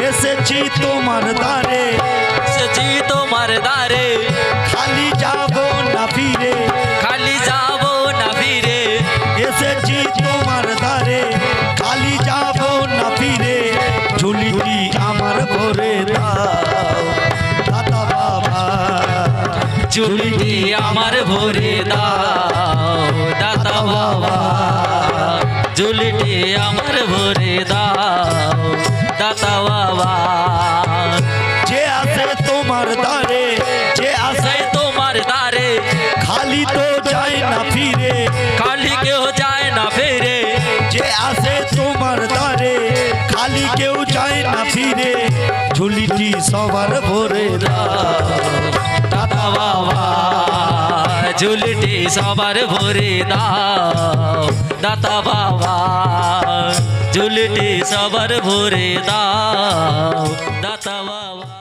এসেছি তোমার দ্বারে, এসেছি তোমার দ্বারে, খালি যাব না ফিরে, খালি যাব না ফিরে। এসেছি তোমার দ্বারে, খালি যাব না ফিরে। ঝুলিটি আমার ভরে দাও দাতা বাবা, ঝুলিটি আমার ভরে দাও দাতা বাবা, ঝুলিটি আমার ভরে দাও দাতা বাবা। যে আসে তোমার দ্বারে, যে আসে আসে তোমার দ্বারে, খালি তো যায় না ফিরে, খালি কেউ যায় না ফিরে। যে আসে তোমার দ্বারে, খালি কেউ যায় না ফিরে। ঝুলিটি সবার ভরে দাও দাতা বাবা, ঝুলিটি সবার ভরে দাও দাতা বাবা, ঝুলিটি সবার ভরে দাও দাতা বাবা।